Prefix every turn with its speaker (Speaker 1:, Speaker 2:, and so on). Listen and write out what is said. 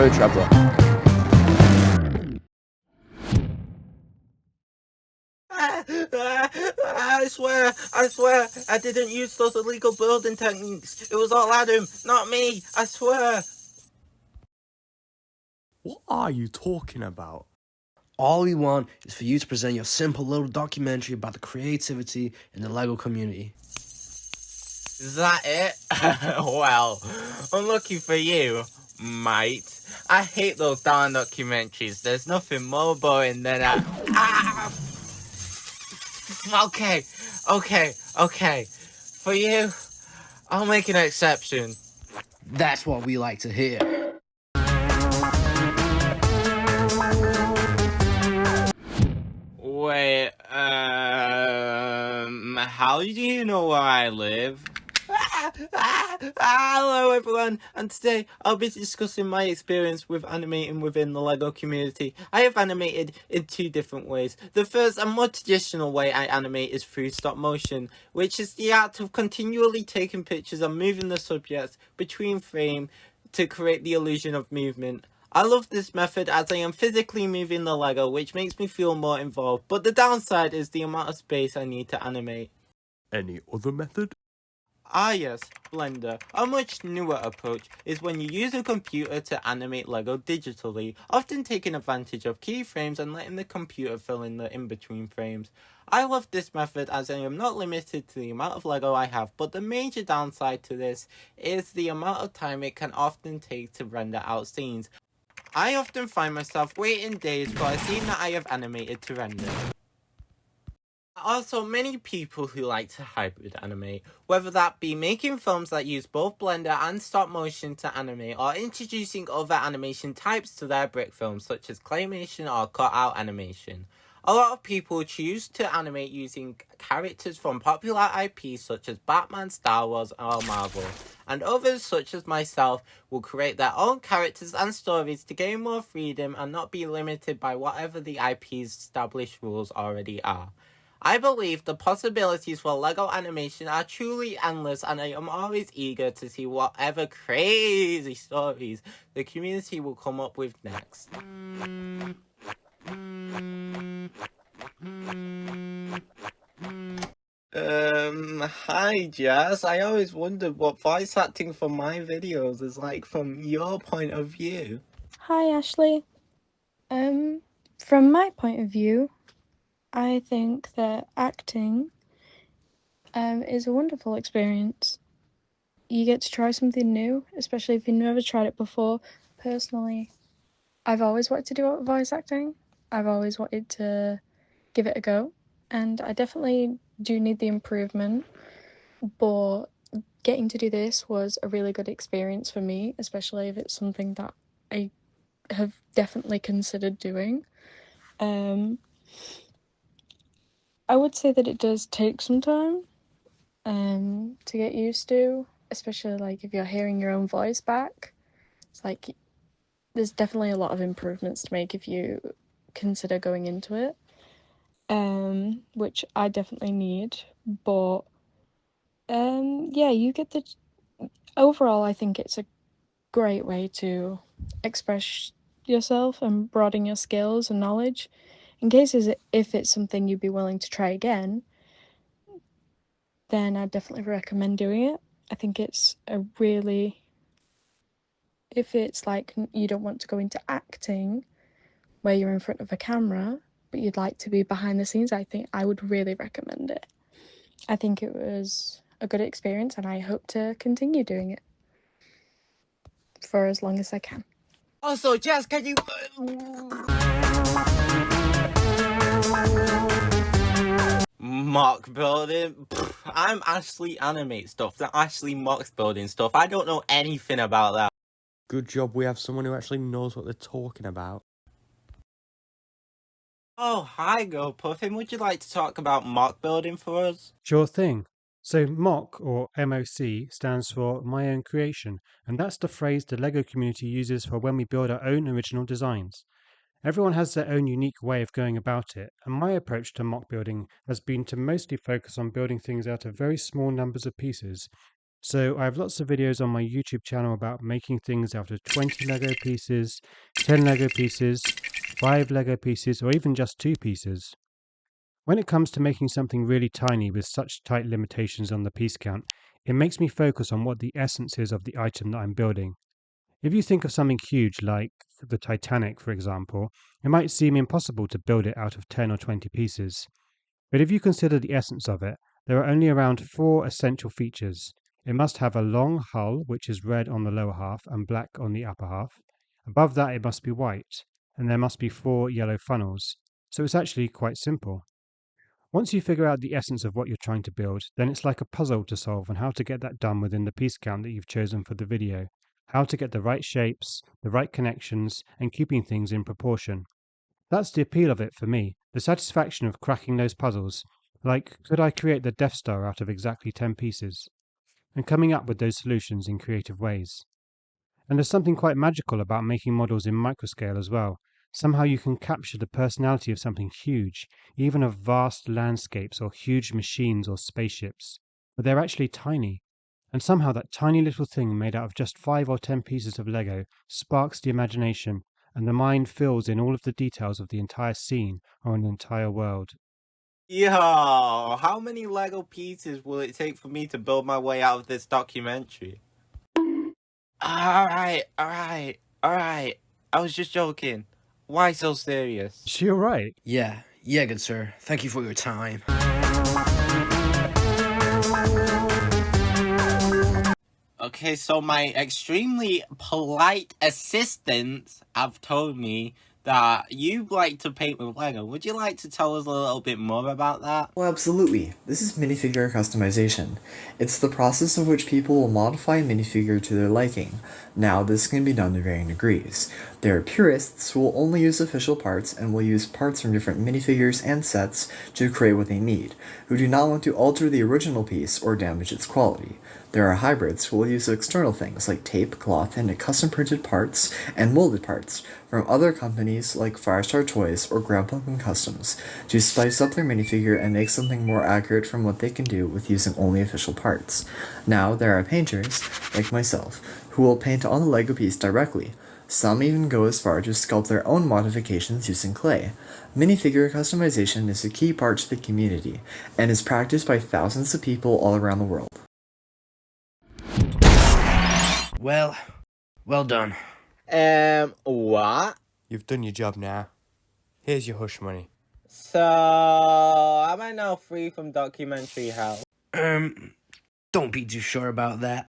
Speaker 1: Lego Traveller.
Speaker 2: I swear, I didn't use those illegal building techniques. It was all Adam, not me, I swear.
Speaker 3: What are you talking about?
Speaker 1: All we want is for you to present your simple little documentary about the creativity in the Lego community.
Speaker 2: Is that it? Well, unlucky for you, mate. I hate those darn documentaries. There's nothing more boring than a... Okay. For you, I'll make an exception.
Speaker 1: That's what we like to hear.
Speaker 2: Wait, how do you know where I live? Hello everyone, and today I'll be discussing my experience with animating within the Lego community. I have animated in two different ways. The first and more traditional way I animate is through stop motion, which is the act of continually taking pictures and moving the subjects between frames to create the illusion of movement. I love this method as I am physically moving the Lego, which makes me feel more involved, but the downside is the amount of space I need to animate.
Speaker 3: Any other method?
Speaker 2: Ah yes, Blender. A much newer approach is when you use a computer to animate Lego digitally, often taking advantage of keyframes and letting the computer fill in the in-between frames. I love this method as I am not limited to the amount of Lego I have, but the major downside to this is the amount of time it can often take to render out scenes. I often find myself waiting days for a scene that I have animated to render. Also, many people who like to hybrid animate, whether that be making films that use both Blender and stop motion to animate, or introducing other animation types to their brick films such as claymation or cutout animation. A lot of people choose to animate using characters from popular IPs such as Batman, Star Wars, or Marvel, and others such as myself will create their own characters and stories to gain more freedom and not be limited by whatever the IP's established rules already are. I believe the possibilities for Lego animation are truly endless, and I am always eager to see whatever crazy stories the community will come up with next. Hi Jazz, I always wondered what voice acting for my videos is like from your point of view.
Speaker 4: Hi Ashley. From my point of view, I think that acting is a wonderful experience. You get to try something new, especially if you've never tried it before. Personally, I've always wanted to do voice acting. I've always wanted to give it a go, and I definitely do need the improvement, but getting to do this was a really good experience for me, especially if it's something that I have definitely considered doing. I would say that it does take some time to get used to, especially like if you're hearing your own voice back. It's like there's definitely a lot of improvements to make if you consider going into it, which I definitely need. But yeah, you get the overall. I think it's a great way to express yourself and broaden your skills and knowledge. In cases if it's something you'd be willing to try again, then I'd definitely recommend doing it. I think it's a really, if it's like you don't want to go into acting where you're in front of a camera, but you'd like to be behind the scenes, I think I would really recommend it. I think it was a good experience and I hope to continue doing it for as long as I can.
Speaker 2: Also, Jazz, can you... Mock building? I'm Ashley animate stuff, not Ashley mocks building stuff. I don't know anything about that.
Speaker 3: Good job we have someone who actually knows what they're talking about.
Speaker 2: Oh, hi Girl Puffin, would you like to talk about mock building for us?
Speaker 5: Sure thing. So MOC, or MOC, stands for My Own Creation, and that's the phrase the LEGO community uses for when we build our own original designs. Everyone has their own unique way of going about it, and my approach to MOC building has been to mostly focus on building things out of very small numbers of pieces, So I have lots of videos on my YouTube channel about making things out of 20 Lego pieces, 10 Lego pieces, 5 Lego pieces, or even just 2 pieces. When it comes to making something really tiny with such tight limitations on the piece count, it makes me focus on what the essence is of the item that I'm building. If you think of something huge like the Titanic, for example, it might seem impossible to build it out of 10 or 20 pieces. But if you consider the essence of it, there are only around 4 essential features. It must have a long hull, which is red on the lower half and black on the upper half. Above that, it must be white, and there must be 4 yellow funnels. So it's actually quite simple. Once you figure out the essence of what you're trying to build, then it's like a puzzle to solve on how to get that done within the piece count that you've chosen for the video, how to get the right shapes, the right connections, and keeping things in proportion. That's the appeal of it for me, the satisfaction of cracking those puzzles, like could I create the Death Star out of exactly 10 pieces, and coming up with those solutions in creative ways. And there's something quite magical about making models in microscale as well. Somehow you can capture the personality of something huge, even of vast landscapes or huge machines or spaceships, but they're actually tiny. And somehow that tiny little thing made out of just 5 or 10 pieces of Lego sparks the imagination, and the mind fills in all of the details of the entire scene or an entire world.
Speaker 2: Yo, how many Lego pieces will it take for me to build my way out of this documentary? Alright. I was just joking. Why so serious?
Speaker 5: Is she alright?
Speaker 1: Yeah, good sir. Thank you for your time.
Speaker 2: Okay, so my extremely polite assistants have told me that you like to paint with Lego. Would you like to tell us a little bit more about that?
Speaker 6: Well, absolutely. This is Minifigure Customization. It's the process in which people will modify a minifigure to their liking. Now, this can be done to varying degrees. There are purists who will only use official parts and will use parts from different minifigures and sets to create what they need, who do not want to alter the original piece or damage its quality. There are hybrids who will use external things like tape, cloth, and custom printed parts and molded parts from other companies like Firestar Toys or Grand Pumpkin Customs to spice up their minifigure and make something more accurate from what they can do with using only official parts. Now, there are painters, like myself, who will paint on the Lego piece directly. Some even go as far to sculpt their own modifications using clay. Minifigure customization is a key part to the community and is practiced by thousands of people all around the world.
Speaker 1: Well done.
Speaker 2: What?
Speaker 3: You've done your job now. Here's your hush money.
Speaker 2: So, am I now free from documentary hell?
Speaker 1: Don't be too sure about that.